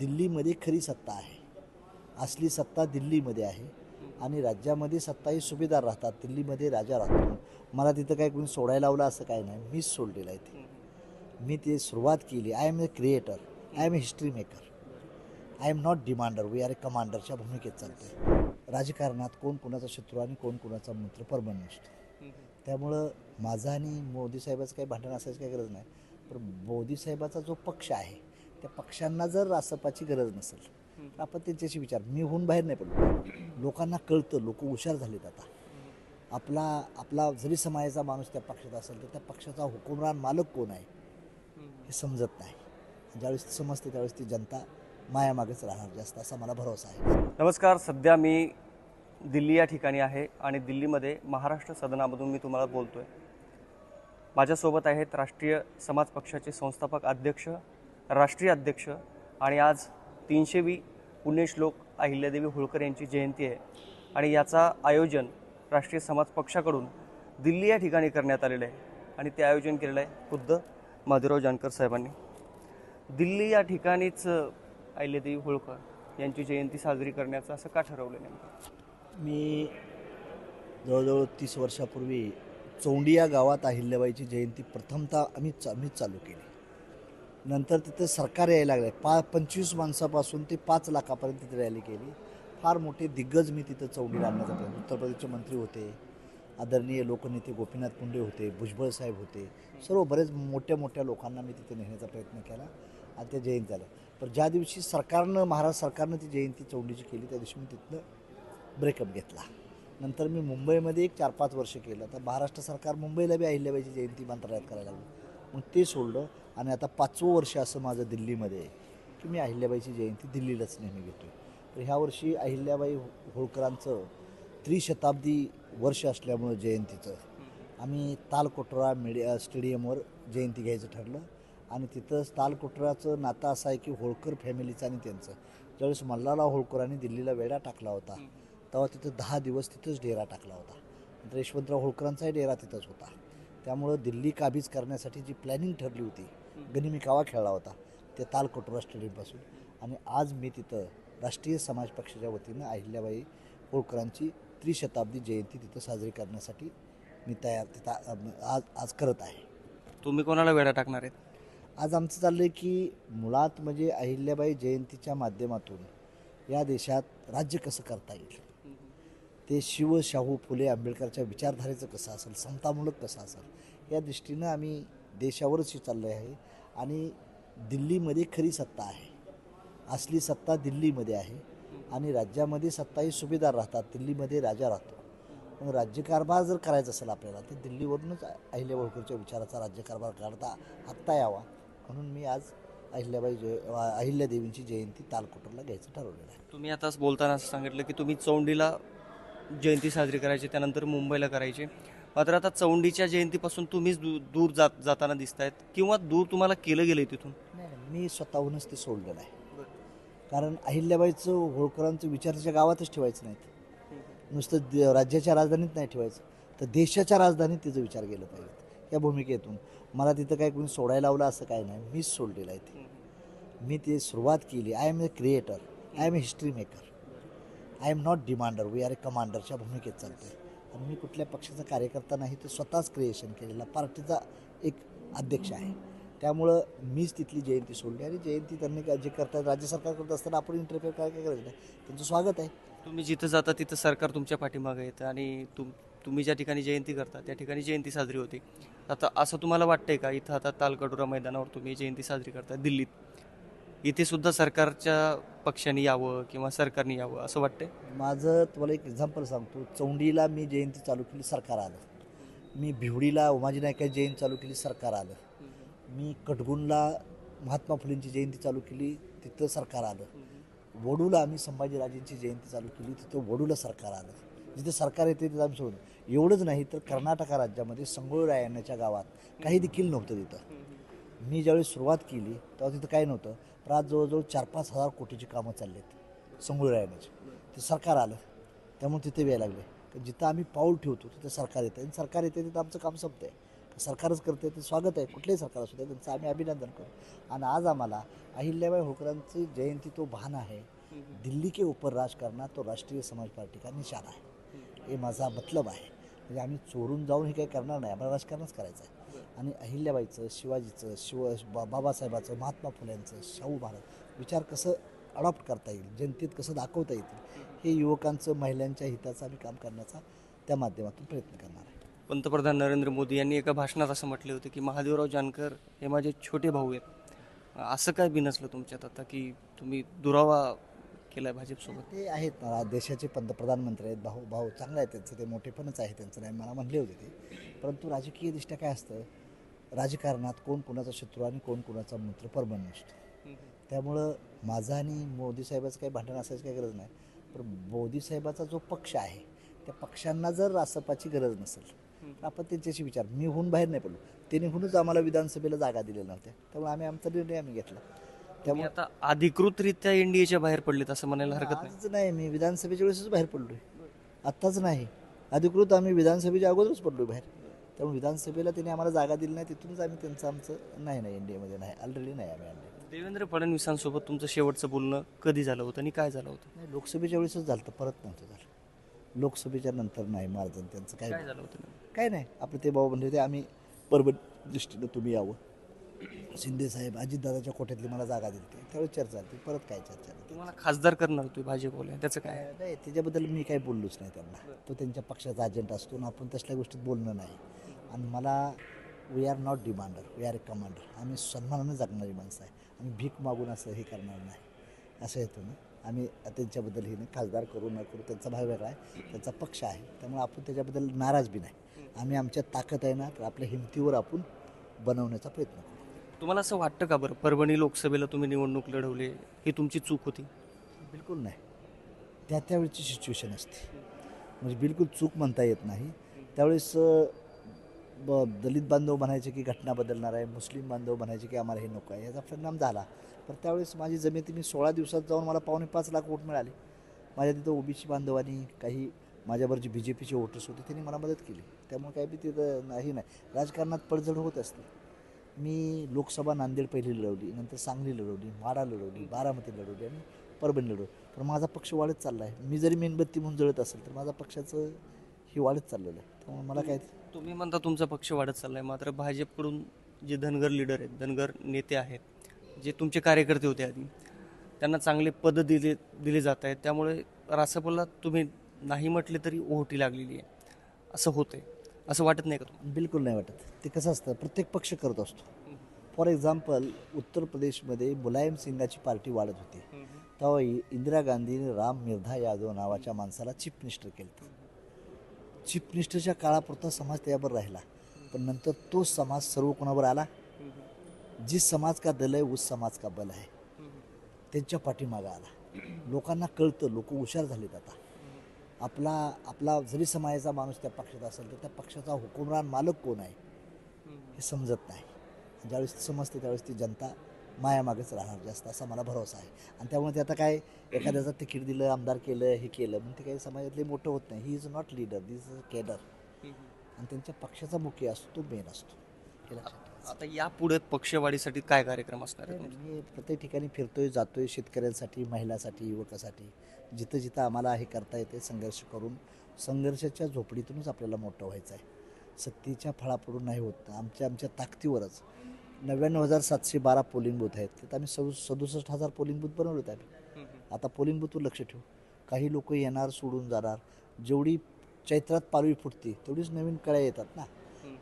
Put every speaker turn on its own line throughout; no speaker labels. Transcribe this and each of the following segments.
दिल्लीमध्ये खरी सत्ता आहे, असली सत्ता दिल्लीमध्ये आहे आणि राज्यामध्ये सत्ताही सुभेदार राहतात, दिल्लीमध्ये राजा राहतो. मला तिथं काय कोणी सोडायला लावलं असं काय नाही, मीच सोडलेलं आहे ते. मी ते सुरुवात केली. I am a creator, I am a history maker, I am not demander, we are a कमांडरच्या भूमिकेत चालतो. राजकारणात कोण कुणाचा शत्रू आणि कोण कुणाचा मित्र परमनंट नसतो. त्यामुळं माझा आणि मोदी साहेबाचं काही भांडण असायची काही गरज नाही. पण मोदी साहेबाचा जो पक्ष आहे त्या पक्षांना जर रासपाची गरज नसेल तर आपण त्यांच्याशी विचार, मी होऊन बाहेर नाही पडलो. लोकांना कळतं, लोक हुशार झालेत आता. आपला आपला जरी समाजाचा माणूस त्या पक्षात असेल तर त्या पक्षाचा हुकुमरान मालक कोण आहे हे समजत नाही. ज्यावेळेस समजते त्यावेळेस ती जनता मायामागेच राहणार जास्त, असा मला भरोसा आहे.
नमस्कार, सध्या मी दिल्ली या ठिकाणी आहे आणि दिल्लीमध्ये महाराष्ट्र सदनामधून मी तुम्हाला बोलतोय. माझ्यासोबत आहेत राष्ट्रीय समाज पक्षाचे संस्थापक अध्यक्ष, राष्ट्रीय अध्यक्ष आणि आज 300वी पुण्यश्लोक अहिल्यादेवी होळकर यांची जयंती आहे आणि याचा आयोजन राष्ट्रीय समाज पक्षाकडून दिल्ली या ठिकाणी करण्यात आलेलं आहे आणि ते आयोजन केलेलं आहे खुद्द माधवराव जानकर साहेबांनी. दिल्ली या ठिकाणीच अहिल्यादेवी होळकर यांची जयंती साजरी करण्याचं असं का ठरवलं नेमकं?
मी जवळजवळ 30 वर्षापूर्वी चौंडी या गावात अहिल्याबाईची जयंती प्रथमतः मीच चालू केली. नंतर तिथं सरकार यायला लागले. 25 माणसापासून ते 5 लाखापर्यंत तिथे रॅली केली. फार मोठे दिग्गज मी तिथं चौंडीला आणण्याचा प्रयत्न. उत्तर प्रदेशचे मंत्री होते, आदरणीय लोकनेते गोपीनाथ मुंडे होते, भुजबळ साहेब होते, सर्व बरेच मोठ्या लोकांना मी तिथे नेण्याचा प्रयत्न केला आणि त्या जयंती झाल्या. पण ज्या दिवशी महाराष्ट्र सरकारनं ती जयंती चौंडीची केली त्या दिवशी मी तिथनं ब्रेकअप घेतला. नंतर मी मुंबईमध्ये एक 4-5 वर्ष केलं. तर महाराष्ट्र सरकार मुंबईला बी अहिल्याबाईची जयंती मंत्रालयात करायला लागलं. मग ते सोडलं आणि आता 5वं वर्ष असं माझं दिल्लीमध्ये आहे की मी अहिल्याबाईची जयंती दिल्लीलाच नेहमी घेतो आहे. तर ह्या वर्षी अहिल्याबाई होळकरांचं त्रिशताब्दी वर्ष असल्यामुळं जयंतीचं आम्ही तालकोटरा स्टेडियमवर जयंती घ्यायचं ठरलं. आणि तिथं तालकोटराचं नातं असं आहे की होळकर फॅमिलीचं आणि त्यांचं. ज्यावेळेस मल्हारराव होळकरांनी दिल्लीला वेढा टाकला होता तेव्हा तिथं 10 दिवस तिथंच डेरा टाकला होता. नंतर यशवंतराव होळकरांचाही डेरा तिथंच होता. त्यामुळं दिल्ली काबीज करण्यासाठी जी प्लॅनिंग ठरली होती, गनिमी कावा खेळला होता ते तालकोटरा स्टेडियमपासून. आणि आज मी तिथं राष्ट्रीय समाज पक्षाच्या वतीनं अहिल्याबाई होळकरांची त्रिशताब्दी जयंती तिथं साजरी करण्यासाठी मी तिथं आज करत आहे.
तुम्ही कोणाला वेळा टाकणार आहेत?
आज आमचं चाललं आहे की मुळात म्हणजे अहिल्याबाई जयंतीच्या माध्यमातून या देशात राज्य कसं करता येईल, ते शाहू फुले आंबेडकरच्या विचारधारेचं कसं असेल, समतामूलक कसं असेल, या दृष्टीनं आम्ही देशावरच चाललो आहे. आणि दिल्लीमध्ये खरी सत्ता आहे, असली सत्ता दिल्लीमध्ये आहे आणि राज्यामध्ये सत्ताही सुभेदार राहतात, दिल्लीमध्ये राजा राहतो. मग राज्यकारभार जर करायचा असेल आपल्याला तर दिल्लीवरूनच अहिल्या होळकरच्या विचाराचा राज्यकारभार हाकता यावा म्हणून मी आज अहिल्यादेवींची जयंती तालकोटरला घ्यायचं ठरवलेलं आहे.
तुम्ही आताच बोलताना असं सांगितलं की तुम्ही चौंडीला जयंती साजरी करायची, त्यानंतर मुंबईला करायची. मात्र आता चौंडीच्या जयंतीपासून तुम्हीच दूर जाताना दिसतायत किंवा दूर तुम्हाला केलं गेलं तिथून?
नाही, मी स्वतःहूनच ते सोडलेलं आहे. कारण अहिल्याबाईचं होळकरांचं विचार त्याच्या गावातच ठेवायचं नाहीत, नुसतं राज्याच्या राजधानीत नाही ठेवायचं, तर देशाच्या राजधानीत तिचा विचार केला पाहिजे. या भूमिकेतून मला तिथं काय कोणी सोडायला लावलं असं काय नाही, मीच सोडलेलं आहे ते. मी ते सुरुवात केली. I am a creator, I am a history maker, I am not demander, we are a कमांडरच्या भूमिकेत चालतो आहे. आणि मी कुठल्या पक्षाचा कार्यकर्ता नाही, तर स्वतःच क्रिएशन केलेला पार्टीचा एक अध्यक्ष आहे. त्यामुळं मीच तिथली जयंती सोडली आणि जयंती त्यांनी जे करतात राज्य सरकार करत असताना आपण इंटरफेअर काय करायचं नाही, त्यांचं स्वागत आहे.
तुम्ही जिथं जाता तिथं सरकार तुमच्या पाठीमागे येतं आणि तुम्ही ज्या ठिकाणी जयंती करता त्या ठिकाणी जयंती साजरी होते. आता असं तुम्हाला वाटतंय का इथं आता तालकटोरा मैदानावर तुम्ही जयंती साजरी करता दिल्लीत, इथे सुद्धा सरकारच्या पक्षाने यावं किंवा सरकारने यावं असं वाटतंय?
माझं तुम्हाला एक एक्झाम्पल सांगतो. चौंडीला मी जयंती चालू केली, सरकार आलं. मी भिवडीला उमाजी नायकाची जयंती चालू केली, सरकार आलं. मी कटगुणला महात्मा फुलेंची जयंती चालू केली, तिथं सरकार आलं. वडूला आम्ही संभाजीराजेंची जयंती चालू केली, तिथं वडूला सरकार आलं. जिथे सरकार येते तिथं आम्ही सोडून. एवढंच नाही तर कर्नाटक राज्यामध्ये संगोळरायण्याच्या गावात काही देखील नव्हतं. तिथं मी ज्यावेळी सुरुवात केली तेव्हा तिथं काही नव्हतं. तर आज जवळजवळ 4-5 हजार कोटीची कामं चालली आहेत संगोळरायण्याची. ते सरकार आलं त्यामुळे तिथे वेळ लागले. जिथं आम्ही पाऊल ठेवतो तिथं सरकार येतं आणि सरकार येते तिथं आमचं काम संपतं आहे. सरकारच करते ते स्वागत आहे, कुठलेही सरकार असू दे त्यांचं आम्ही अभिनंदन करू. आणि आज आम्हाला अहिल्याबाई होळकरांची जयंती तो बहाना आहे. दिल्ली के ऊपर राज करना तो राष्ट्रीय समाज पार्टी का निशाणा आहे, हे माझा मतलब आहे. म्हणजे आम्ही चोरून जाऊन हे काही करणार नाही, आम्हाला राजकारणच करायचं आहे. आणि अहिल्याबाईचं, शिवाजीचं, बाबासाहेबाचं, महात्मा फुल्यांचं, शाहू महाराज विचार कसं अडॉप्ट करता येईल, जनतेत कसं दाखवता येतील, हे युवकांचं, महिलांच्या हिताचं आम्ही काम करण्याचा त्या माध्यमातून प्रयत्न करणार आहे.
पंतप्रधान नरेंद्र मोदी यांनी एका भाषणात असं म्हटले होते की महादेवराव जानकर हे माझे छोटे भाऊ आहेत. असं काय बिनसलं तुमच्यात आता की तुम्ही दुरावा केलाय भाजपसोबत?
ते आहेत ना, देशाचे पंतप्रधानमंत्री आहेत, भाऊ भाऊ चांगलं आहे त्यांचं, ते मोठेपणच आहे त्यांचं, नाही मला म्हणले होते ते. परंतु राजकीयदृष्ट्या काय असतं, राजकारणात कोण कुणाचा शत्रू आणि कोण कुणाचा मित्र परमनंट नसतो. त्यामुळं माझं आणि मोदी साहेबाचं काही भांडण असायची काही गरज नाही. पण मोदी साहेबाचा जो पक्ष आहे त्या पक्षांना जर रासपाची गरज नसेल तर आपण त्यांच्याशी विचार, मी होऊन बाहेर नाही पडलो, ते निघूनच आम्हाला विधानसभेला जागा दिलेल्या नव्हत्या, त्यामुळे आम्ही आमचा निर्णय आम्ही घेतला.
त्यामुळे आता अधिकृतरित्या एनडीएच्या बाहेर पडलेत असं म्हणायला हरकत नाही.
आजच नाही, मी विधानसभेच्या वेळेसच बाहेर पडलोय, आत्ताच नाही. अधिकृत आम्ही विधानसभेच्या अगोदरच पडलोय बाहेर. त्यामुळे विधानसभेला त्यांनी आम्हाला जागा दिली नाही, तिथूनच आम्ही त्यांचं आमचं नाही एनडीएमध्ये नाही, ऑलरेडी नाही आम्ही एनडीए.
देवेंद्र फडणवीसांसोबत तुमचं शेवटचं बोलणं कधी झालं होतं आणि काय झालं होतं?
नाही, लोकसभेच्या वेळेसच झालं होतं, परत नव्हतं झालं. लोकसभेच्या नंतर नाही मार्जन त्यांचं
काय
काय
झालं होतं?
काय नाही. आपले ते भाऊ म्हणले होते आम्ही परभणी दृष्टीनं तुम्ही यावं, शिंदेसाहेब अजितदादाच्या कोट्यातली मला जागा दिली होती, त्यावेळी चर्चा झाली, परत काय चर्चा नाही.
तुम्हाला खासदार करणार होते भाजपवाले, त्याचं काय?
नाही, त्याच्याबद्दल मी काही बोललोच नाही त्यांना. तो त्यांच्या पक्षाचा अजेंडा असतो ना, आपण तसल्या गोष्टीत बोलणं नाही. आणि मला we are not demander, we are a commander. आम्ही सन्मानाने जगणारी माणसं आहे, आम्ही भीक मागून असं हे करणार नाही, असं येतो ना. आम्ही त्यांच्याबद्दल हे नाही, खासदार करू न करू त्यांचा भाग वेगळा आहे, त्यांचा पक्ष आहे, त्यामुळे आपण त्याच्याबद्दल नाराज बी नाही. आम्ही आमच्या ताकद आहे ना तर आपल्या हिमतीवर आपण बनवण्याचा प्रयत्न करू.
तुम्हाला असं वाटतं का बरं, परभणी लोकसभेला तुम्ही निवडणूक लढवली ही तुमची चूक होती?
बिलकुल नाही, त्यावेळेची सिच्युएशन असते, म्हणजे बिलकुल चूक म्हणता येत नाही. त्यावेळेस दलित बांधव म्हणायचे की घटना बदलणार आहे, मुस्लिम बांधव म्हणायचे की आम्हाला हे नको आहे, याचा परिणाम झाला. तर त्यावेळेस माझी जमिनी मी 16 दिवसात जाऊन मला 4.25 लाख वोट मिळाले. माझ्या तिथं ओबीसी बांधवांनी, काही माझ्यावर जे BJPचे वोटर्स होते त्यांनी मला मदत केली. त्यामुळे काही बी तिथं नाही राजकारणात पडझड होत असते. मी लोकसभा नांदेड पहिली लढवली, नंतर सांगली लढवली, माढा लढवली, बारामती लढवली आणि परभणी लढवली. पण माझा पक्ष वाढत चालला आहे. मी जरी मेणबत्ती म्हणून जळत असेल तर माझा पक्षाचं हे वाढत चाललेलं आहे. त्यामुळे मला काय
तुम्ही म्हणता तुमचा पक्ष वाढत चाललाय, मात्र भाजपकडून जे धनगर लीडर आहेत, धनगर नेते आहेत, जे तुमचे कार्यकर्ते होते आधी, त्यांना चांगले पद दिले जात आहेत, त्यामुळे रासपला तुम्ही नाही म्हटले तरी ओहोटी लागलेली आहे, असं होतंय. असं वाटत नाही का तुम्हाला?
बिलकुल नाही वाटत. ते कसं असतं, प्रत्येक पक्ष करत असतो. फॉर एक्झाम्पल उत्तर प्रदेशमध्ये मुलायम सिंगाची पार्टी वाढत होती, तेव्हा इंदिरा गांधीने राम मिर्धा यादव नावाच्या माणसाला चीफ मिनिस्टर केलं. चीफ मिनिस्टरच्या काळापुरता समाज त्यावर राहिला, पण नंतर तो समाज सर्व कोणावर आला, जिस समाज का दल आहे उस समाज का बल आहे, त्यांच्या पाठीमागं आला. लोकांना कळतं, लोक हुशार झालेत आता. आपला जरी समाजाचा माणूस त्या पक्षात असेल तर त्या पक्षाचा हुकुमरान मालक कोण आहे हे समजत नाही. ज्यावेळेस समजते त्यावेळेस ती जनता मायामागेच राहणार जास्त, असा मला भरोसा आहे. आणि त्यामुळे ते आता काय एखाद्याचं तिकीट दिलं, आमदार केलं, हे केलं मग ते काही समाजातले मोठं होत नाही. He is not leader, this is a cadre. आणि त्यांच्या पक्षाचा मुख्य असतो, तो मेन असतो, हे लक्षात ठेवायचं.
आता यापुढे पक्षवाढीसाठी काय कार्यक्रम असणार आहे?
मी प्रत्येक ठिकाणी फिरतोय, जातोय, शेतकऱ्यांसाठी, महिलांसाठी, युवकासाठी, जिथं जिथं आम्हाला हे करता येते संघर्ष करून. संघर्षाच्या झोपडीतूनच आपल्याला मोठं व्हायचं आहे, सत्तेच्या फळापडून नाही होत. आमच्या ताकदीवरच 99,712 पोलिंग बूथ आहेत, त्यात आम्ही 67,000 पोलिंग बूथ बनवले होते आम्ही. आता पोलिंग बूथवर लक्ष ठेवू. काही लोक येणार, सोडून जाणार. जेवढी चैत्रात पालवी फुटते तेवढीच नवीन कळ्या येतात ना,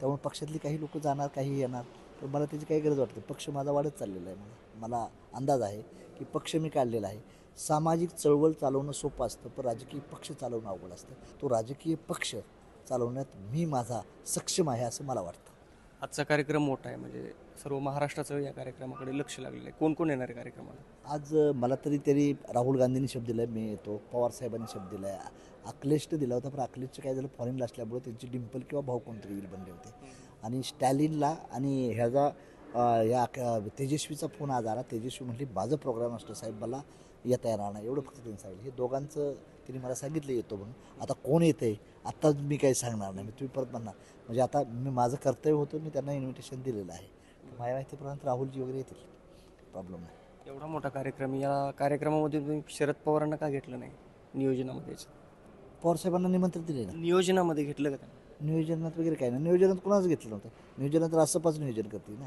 त्यामुळे पक्षातली काही लोक जाणार, काही येणार. तर मला त्याची काही गरज वाटते. पक्ष माझा वाढत चाललेला आहे. मला अंदाज आहे की पक्ष मी काढलेला आहे. सामाजिक चळवळ चालवणं सोपं असतं, पण राजकीय पक्ष चालवणं अवघड असतं. तो राजकीय पक्ष चालवण्यात मी माझा सक्षम आहे असं मला वाटतं.
आजचा कार्यक्रम मोठा आहे, म्हणजे सर्व महाराष्ट्राचं या कार्यक्रमाकडे लक्ष लागलेलं आहे. कोण कोण येणार आहे कार्यक्रमाला?
आज मला तरी राहुल गांधींनी शब्द दिला आहे, मी येतो. पवार साहेबांनी शब्द दिला आहे. अखिलेशने दिला होता, पण अखिलेशचं काय झालं, फॉरेनला असल्यामुळे त्यांची डिंपल किंवा भाऊ कोणतरी येईल बनले होते. आणि स्टॅलिनला आणि ह्याचा तेजस्वीचा फोन आज आला. तेजस्वी म्हटली माझं प्रोग्राम असतो साहेब, मला येता येणार नाही, एवढं फक्त त्यांनी सांगितलं. हे दोघांचं तिने मला सांगितलं येतो म्हणून. आता कोण येतं आहे आत्ता मी काही सांगणार नाही, मी तुम्ही परत म्हणणार. म्हणजे आता मी माझं कर्तव्य होतं, मी त्यांना इन्व्हिटेशन दिलेलं आहे. माझ्या माहितीप्रमाणे राहुलजी वगैरे येतील, प्रॉब्लेम नाही.
एवढा मोठा कार्यक्रम, या कार्यक्रमामध्ये तुम्ही शरद पवारांना का घेतलं नाही नियोजनामध्ये?
पवारसाहेबांना निमंत्रण दिले ना.
नियोजनामध्ये घेतलं का त्यांना?
नियोजनात वगैरे काय नाही, नियोजनात कुणाच घेतलं नव्हतं. नियोजनात रासपाच नियोजन करते ना.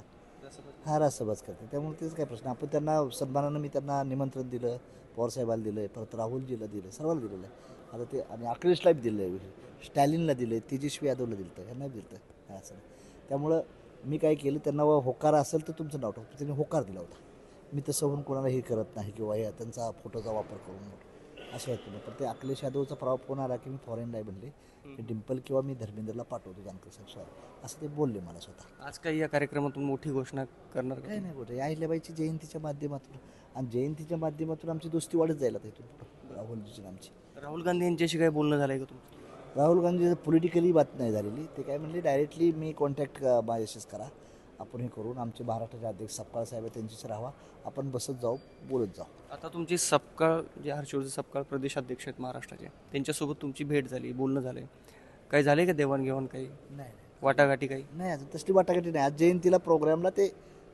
हा रासपाच करते, त्यामुळे तेच काय प्रश्न. आपण त्यांना सन्मानानं मी त्यांना निमंत्रण दिलं, पवारसाहेबाला दिलं आहे, परत राहुलजीला दिलं, सर्वांना दिलेलं आहे. आता ते आणि अखिलेशला बी दिलं आहे, स्टॅलिनला दिलं आहे, तेजस्वी यादवला दिलं तर ह्यांना दिलं आहे असं. त्यामुळं मी काय केलं, त्यांना होकार असेल तर तुमचं नाव टाकतो, त्यांनी होकार दिला होता. मी तसं होऊन कोणाला हे करत नाही किंवा हे त्यांचा फोटोचा वापर करून असं आहे तुम्ही. पण ते अखिलेश यादवचा फोन आला की मी फॉरेनला आहे म्हणले, डिंपल किंवा मी धर्मेंद्रला पाठवतो जानकर साहेब सॉरी असं ते बोलले मला स्वतः.
आज काही या कार्यक्रमातून मोठी घोषणा करणार का?
काही नाही कुठे, अहिल्याबाईची जयंतीच्या माध्यमातून आणि जयंतीच्या माध्यमातून आमची दोस्ती वाढत जायला तिथून पुढं राहुलजीची आमची.
राहुल गांधी यांच्याशी काही बोलणं झालं आहे का तुमचं?
राहुल गांधी पॉलिटिकली बात नाही झालेली. ते काय म्हणले डायरेक्टली मी कॉन्टॅक्ट माझ्याशीच करा, आपण हे करून आमचे महाराष्ट्राचे अध्यक्ष सपकाळ साहेब आहे त्यांच्याशी राहावा, आपण बसत जाऊ, बोलत जाऊ.
आता तुमची सपकाळ जे हर्षवर्धन सपकाळ प्रदेशाध्यक्ष आहेत महाराष्ट्राचे, त्यांच्यासोबत तुमची भेट झाली, बोलणं झालं, काही झाले का देवाणघेवाण, काही
नाही
वाटाघाटी काही?
नाही अजून तसली वाटाघाटी नाही. आज जयंतीला प्रोग्रामला ते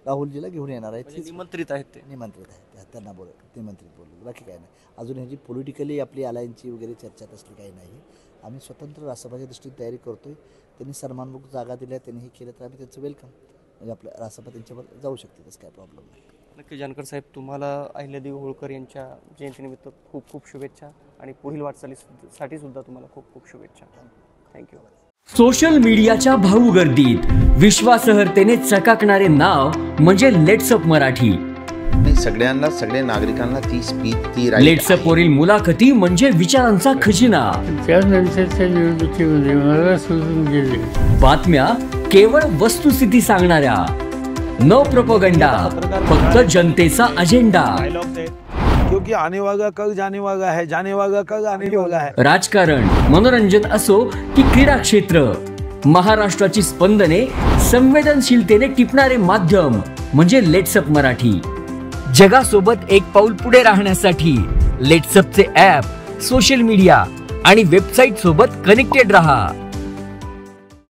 राहुलजीला घेऊन येणार आहेत.
म्हणजे निमंत्रित आहेत ते?
निमंत्रित आहे, त्यांना निमंत्रित बोललो, बाकी काही नाही. अजून ह्याची पॉलिटिकली आपली अलायन्सची वगैरे चर्चा तसली काही नाही. आम्ही स्वतंत्र राष्ट्रपतीच्या दृष्टीने तयारी करतोय. त्यांनी सन्मानपूर्वक जागा दिल्या, त्यांनी हे केलं तर आम्ही त्यांचं वेलकम, म्हणजे आपलं राष्ट्रपती त्यांच्यावर जाऊ शकते, तसं काय प्रॉब्लेम नाही.
नक्की जानकर साहेब, तुम्हाला अहिल्यादेवी होळकर यांच्या जयंतीनिमित्त खूप खूप शुभेच्छा आणि पुढील वाटचालीसाठी सुद्धा तुम्हाला खूप खूप शुभेच्छा. थँक्यू.
सोशल मीडियाच्या भाऊ गर्दीत विश्वासार्हतेने चकाकणारे नाव म्हणजे लेट्सअप मराठी.
सगळ्यांना, सगळ्या नागरिकांना ती स्पीच, ती
लेट्सअप वरील मुलाखती म्हणजे विचारांचा खजिना.
त्यानंतरच्या निवडणुकीमध्ये मला सोडून गेले.
बातम्या केवळ वस्तुस्थिती सांगणाऱ्या, न प्रोपगंडा, फक्त जनतेचा अजेंडा.
क्योंकि आने वाला कल जाने वाला है, जाने वाला कल आने वाला है.
राजकारण, मनोरंजन असो की क्रीडा क्षेत्र, महाराष्ट्राची स्पंदने संवेदनशीलतेने टिपणारे माध्यम म्हणजे लेट्सअप मराठी. जगासोबत एक पाऊल पुढे राहण्यासाठी लेट्सअपचे ॲप, सोशल मीडिया आणि वेबसाईट सोबत कनेक्टेड रहा.